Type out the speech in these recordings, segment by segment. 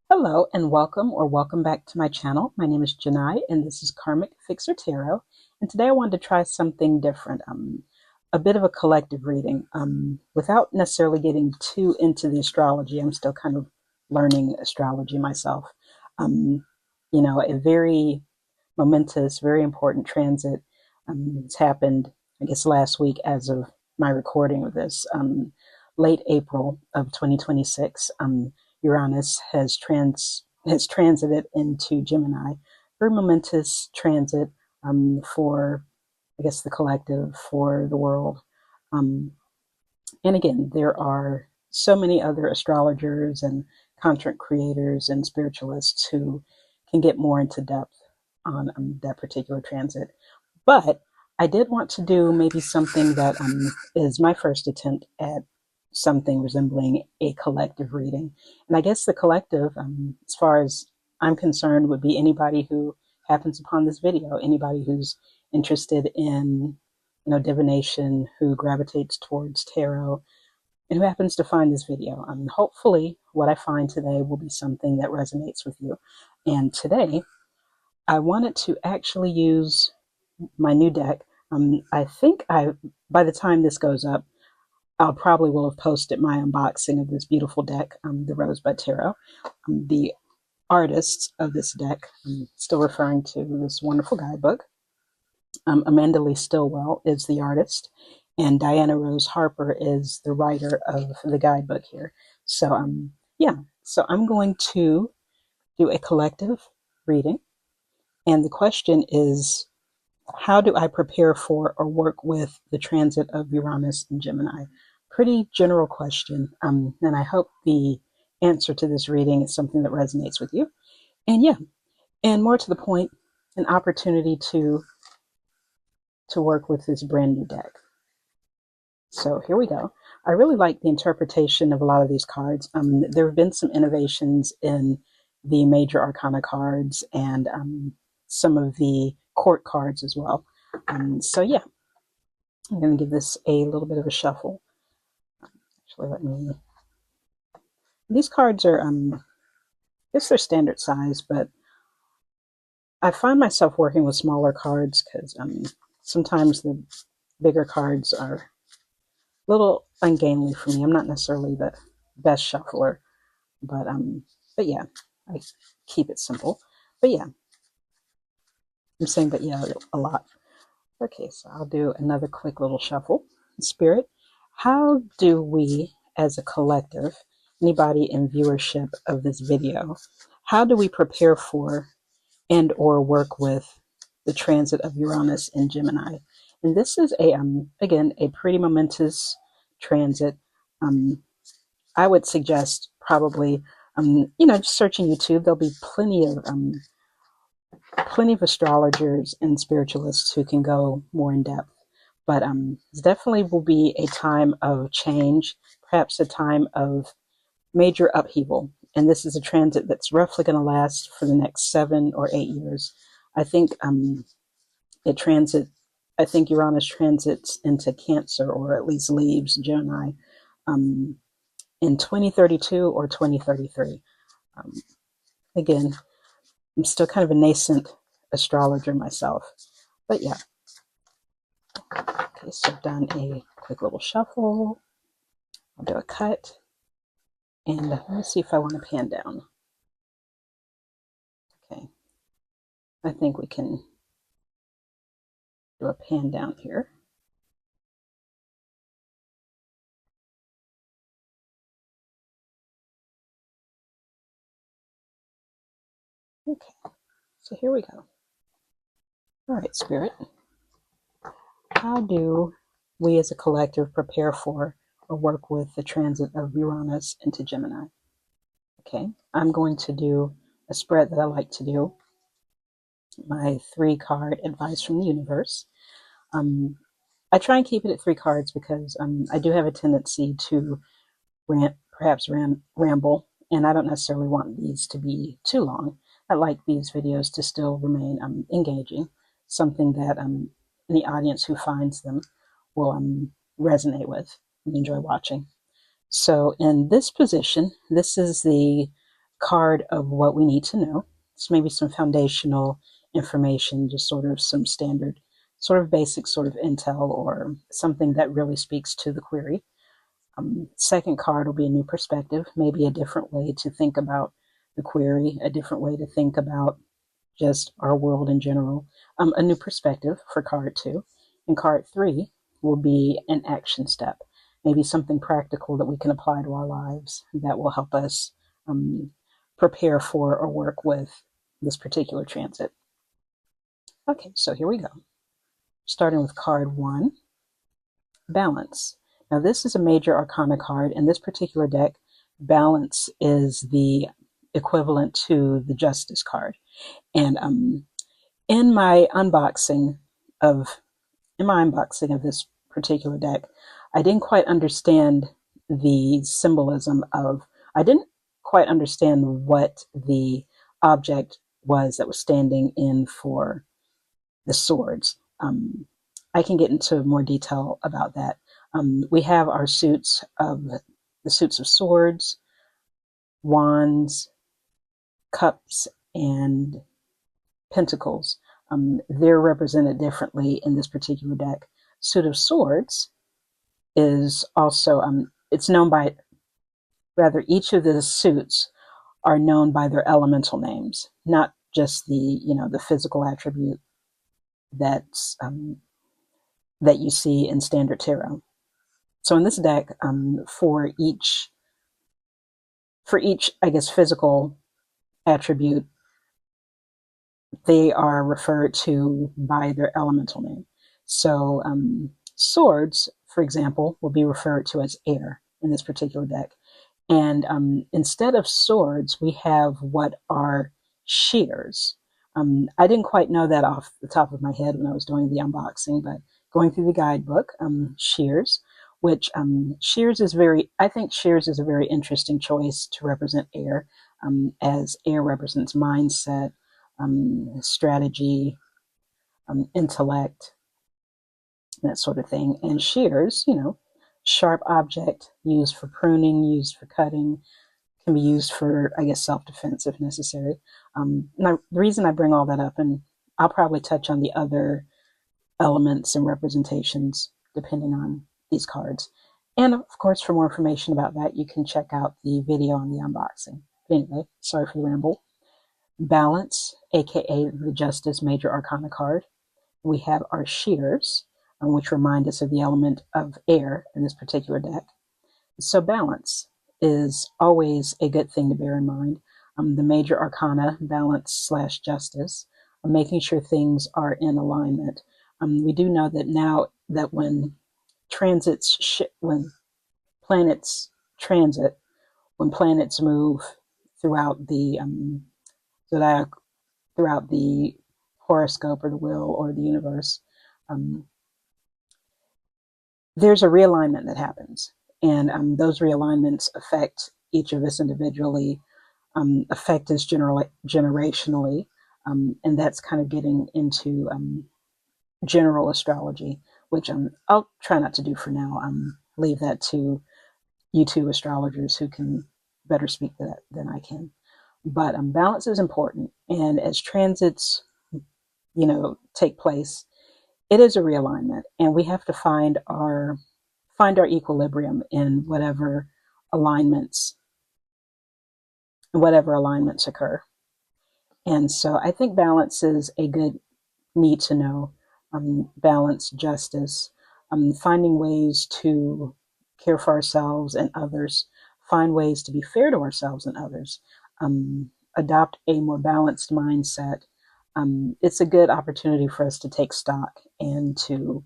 Hello and welcome back to my channel. My name is Gemini and this is Karmic Fixer Tarot. And today I wanted to try something different, a bit of a collective reading. Without necessarily getting too into the astrology, I'm still kind of learning astrology myself. Um, a very momentous, very important transit has happened, I guess, last week as of my recording of this, late April of 2026. Uranus has transited into Gemini. Very momentous transit for, I guess, the collective, for the world. Um, and again, there are so many other astrologers and content creators and spiritualists who can get more into depth on that particular transit. But I did want to do maybe something that is my first attempt at something resembling a collective reading. And I guess the collective, as far as I'm concerned, would be anybody who happens upon this video, anybody who's interested in, divination, who gravitates towards tarot, and who happens to find this video. Hopefully, what I find today will be something that resonates with you. And today, I wanted to actually use my new deck. I think by the time this goes up, I'll probably will have posted my unboxing of this beautiful deck, the Rosebud Tarot. The artists of this deck, I'm still referring to this wonderful guidebook. Amanda Lee Stillwell is the artist, and Diana Rose Harper is the writer of the guidebook here. So, so I'm going to do a collective reading, and the question is, how do I prepare for or work with the transit of Uranus and Gemini? Pretty general question, and I hope the answer to this reading is something that resonates with you. And more to the point, an opportunity to work with this brand new deck. So here we go. I really like the interpretation of a lot of these cards. There have been some innovations in the major arcana cards and some of the court cards as well. So yeah, I'm going to give this a little bit of a shuffle. Actually, these cards are, I guess they're standard size, but I find myself working with smaller cards because sometimes the bigger cards are a little ungainly for me. I'm not necessarily the best shuffler, but yeah, I keep it simple. But yeah, I'm saying but yeah a lot. Okay, so I'll do another quick little shuffle. Spirit, how do we as a collective, anybody in viewership of this video, how do we prepare for and or work with the transit of Uranus in Gemini? And this is again a pretty momentous transit. I would suggest probably just searching YouTube. There'll be plenty of astrologers and spiritualists who can go more in depth. But it definitely will be a time of change, perhaps a time of major upheaval. And this is a transit that's roughly going to last for the next 7 or 8 years. I think I think Uranus transits into Cancer, or at least leaves Gemini, in 2032 or 2033. Um, Again, I'm still kind of a nascent astrologer myself, but yeah. Okay, so I've done a quick little shuffle. I'll do a cut, and let me see if I want to pan down. Okay, I think we can do a pan down here. Okay, so here we go. All right, Spirit, how do we as a collective prepare for or work with the transit of Uranus into Gemini? Okay, I'm going to do a spread that I like to do, my 3-card advice from the universe. I try and keep it at 3 cards because I do have a tendency to perhaps ramble, and I don't necessarily want these to be too long. I like these videos to still remain engaging, something that the audience who finds them will resonate with and enjoy watching. So in this position, this is the card of what we need to know. So maybe some foundational information, just sort of some standard, sort of basic sort of intel or something that really speaks to the query. Second card will be a new perspective, maybe a different way to think about the query, a different way to think about just our world in general, a new perspective for card 2. And card 3 will be an action step, maybe something practical that we can apply to our lives that will help us prepare for or work with this particular transit. Okay, so here we go. Starting with card 1, balance. Now this is a major arcana card. In this particular deck, balance is the equivalent to the justice card. And in my unboxing of this particular deck, I didn't quite understand the symbolism of, I didn't quite understand what the object was that was standing in for the swords. I can get into more detail about that. We have our suits of the suits of swords, wands, cups, and pentacles. They're represented differently in this particular deck. Suit of swords is also, it's known by, rather, each of the suits are known by their elemental names, not just the, the physical attribute that's, that you see in standard tarot. So in this deck, for each, I guess, physical attribute, they are referred to by their elemental name. So swords, for example, will be referred to as air in this particular deck. And instead of swords, we have what are shears. I didn't quite know that off the top of my head when I was doing the unboxing, but going through the guidebook, shears, which shears is I think shears is a very interesting choice to represent air, as air represents mindset, strategy, intellect, that sort of thing. And shears, sharp object used for pruning, used for cutting, can be used for, I guess, self-defense if necessary. The reason I bring all that up, and I'll probably touch on the other elements and representations depending on these cards. And of course, for more information about that, you can check out the video on the unboxing. But anyway, sorry for the ramble. Balance, aka the Justice Major Arcana card. We have our shears, which remind us of the element of air in this particular deck. So balance is always a good thing to bear in mind. The Major Arcana, balance / justice, making sure things are in alignment. We do know that now that when planets transit, when planets move throughout the zodiac, throughout the horoscope or the wheel or the universe, there's a realignment that happens. And those realignments affect each of us individually, affect us generationally, and that's kind of getting into general astrology, which I'll try not to do for now. Leave that to YouTube astrologers who can better speak to that than I can. But balance is important, and as transits, take place, it is a realignment, and we have to find our equilibrium in whatever alignments occur. And so I think balance is a good need to know. Balance, justice, finding ways to care for ourselves and others, find ways to be fair to ourselves and others, adopt a more balanced mindset. It's a good opportunity for us to take stock and to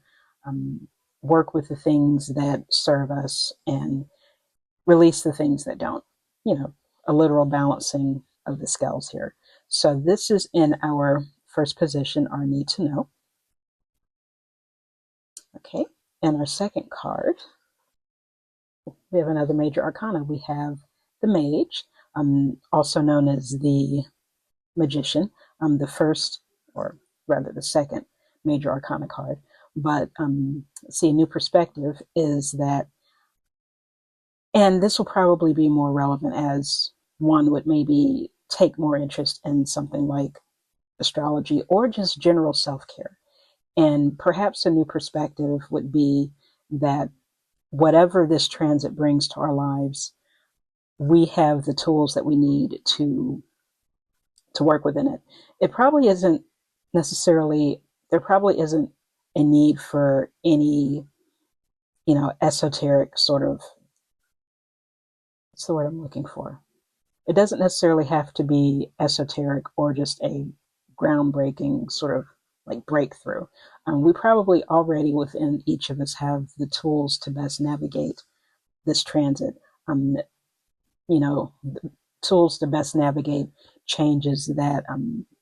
work with the things that serve us and release the things that don't, a literal balancing of the scales here. So this is in our first position, our need to know. Okay, and our second card, we have another major arcana. We have the Mage, also known as the Magician, the first, or rather the second major arcana card. But see, a new perspective is that, and this will probably be more relevant as one would maybe take more interest in something like astrology or just general self-care. And perhaps a new perspective would be that whatever this transit brings to our lives, we have the tools that we need to work within it. It probably isn't necessarily, there probably isn't a need for any, esoteric sort of, what's the word I'm looking for? It doesn't necessarily have to be esoteric or just a groundbreaking sort of like breakthrough. We probably already within each of us have the tools to best navigate this transit. Um, tools to best navigate changes that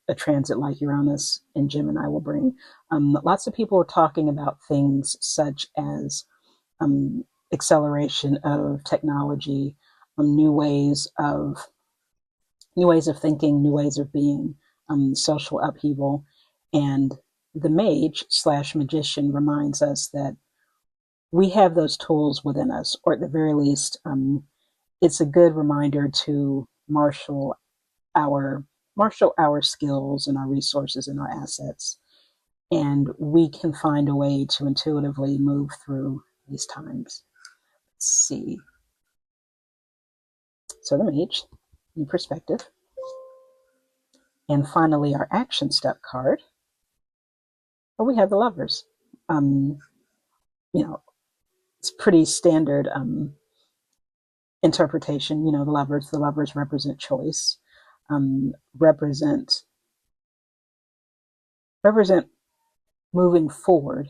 a transit like Uranus and Gemini will bring. Lots of people are talking about things such as um, acceleration of technology, new ways of thinking, new ways of being, social upheaval, and the mage slash magician reminds us that we have those tools within us, or at the very least, it's a good reminder to our marshal our skills and our resources and our assets, and we can find a way to intuitively move through these times. Let's see. So the mage, in perspective. And finally, our action step card. Well, we have the lovers. Um, it's pretty standard interpretation. The lovers represent choice, represent moving forward,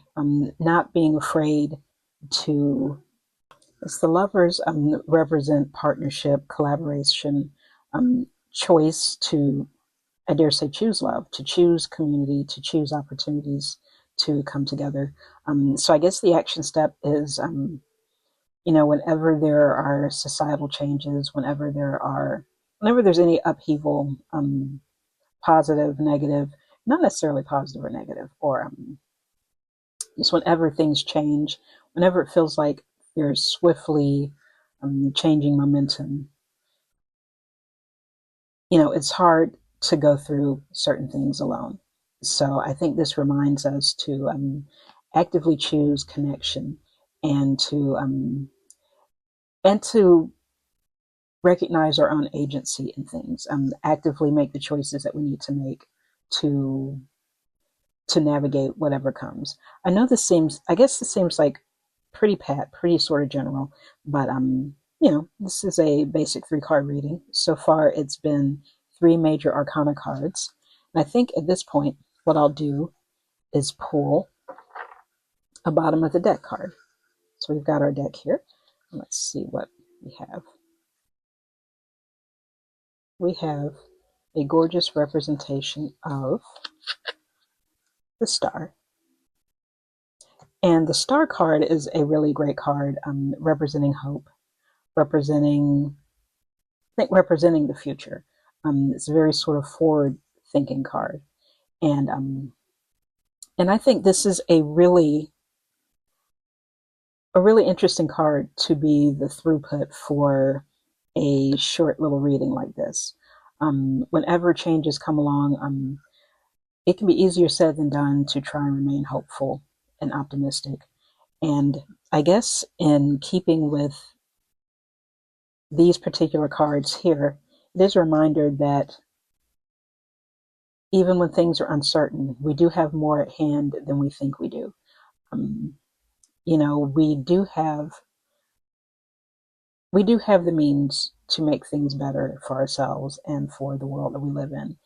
not being afraid to. It's the lovers represent partnership, collaboration, choice to, I dare say, choose love, to choose community, to choose opportunities to come together. So I guess the action step is, whenever there are societal changes, whenever there's any upheaval, positive, negative, not necessarily positive or negative, or just whenever things change, whenever it feels like there's swiftly changing momentum, it's hard to go through certain things alone. So I think this reminds us to actively choose connection and to recognize our own agency in things, actively make the choices that we need to make to navigate whatever comes. I guess this seems like pretty sort of general, but this is a basic 3-card reading. So far, it's been 3 major arcana cards. And I think at this point, what I'll do is pull a bottom of the deck card. So we've got our deck here. Let's see what we have. We have a gorgeous representation of the star. And the star card is a really great card, representing hope, representing representing the future. It's a very sort of forward-thinking card, and I think this is a really interesting card to be the throughput for a short little reading like this. Whenever changes come along, it can be easier said than done to try and remain hopeful and optimistic. And I guess in keeping with these particular cards here, it is a reminder that even when things are uncertain, we do have more at hand than we think we do. Um, we do have the means to make things better for ourselves and for the world that we live in.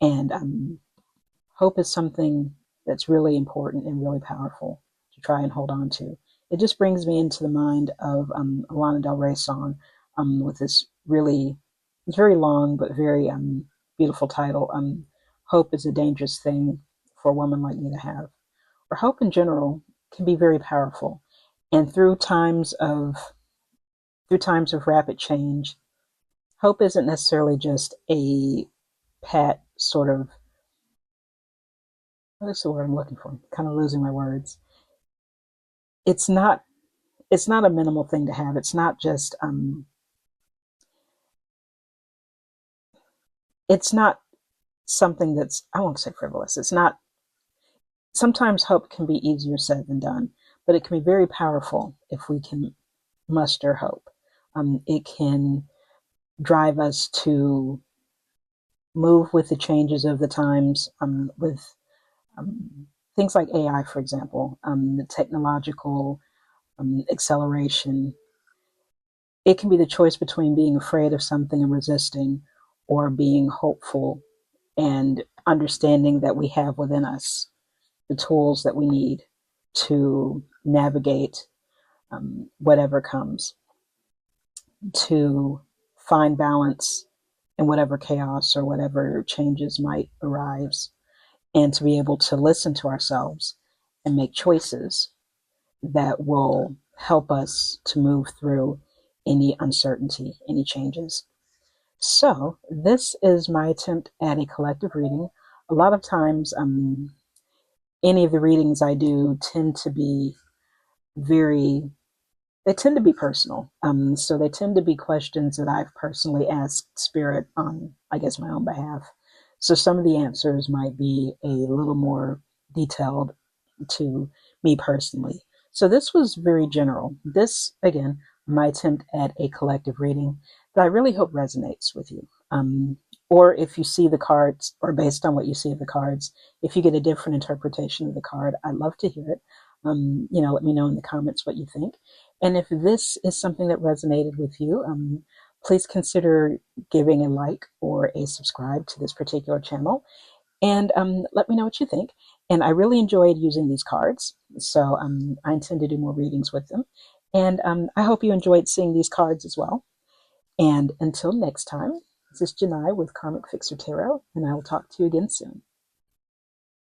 And hope is something that's really important and really powerful to try and hold on to. It just brings me into the mind of a Lana Del Rey song with this it's very long but very beautiful title. Hope is a dangerous thing for a woman like me to have. Or hope in general can be very powerful. And through times of rapid change, hope isn't necessarily just a pat sort of, what is the word I'm looking for? I'm kind of losing my words. It's not a minimal thing to have. It's not just it's not something that's, I won't say frivolous. It's not, sometimes hope can be easier said than done, but it can be very powerful if we can muster hope. It can drive us to move with the changes of the times, with um, things like AI, for example, the technological acceleration. It can be the choice between being afraid of something and resisting, or being hopeful and understanding that we have within us the tools that we need to navigate whatever comes, to find balance in whatever chaos or whatever changes might arise, and to be able to listen to ourselves and make choices that will help us to move through any uncertainty, any changes. So, this is my attempt at a collective reading. A lot of times, any of the readings I do tend to be very, they tend to be personal. So they tend to be questions that I've personally asked Spirit on, I guess, my own behalf. So some of the answers might be a little more detailed to me personally. So this was very general. This, again, my attempt at a collective reading that I really hope resonates with you. Or if you see the cards, or based on what you see of the cards, if you get a different interpretation of the card, I'd love to hear it. Let me know in the comments what you think. And if this is something that resonated with you, please consider giving a like or a subscribe to this particular channel. And let me know what you think. And I really enjoyed using these cards, so I intend to do more readings with them. And I hope you enjoyed seeing these cards as well. And until next time, this is Janai with Karmic Fixer Tarot, and I will talk to you again soon.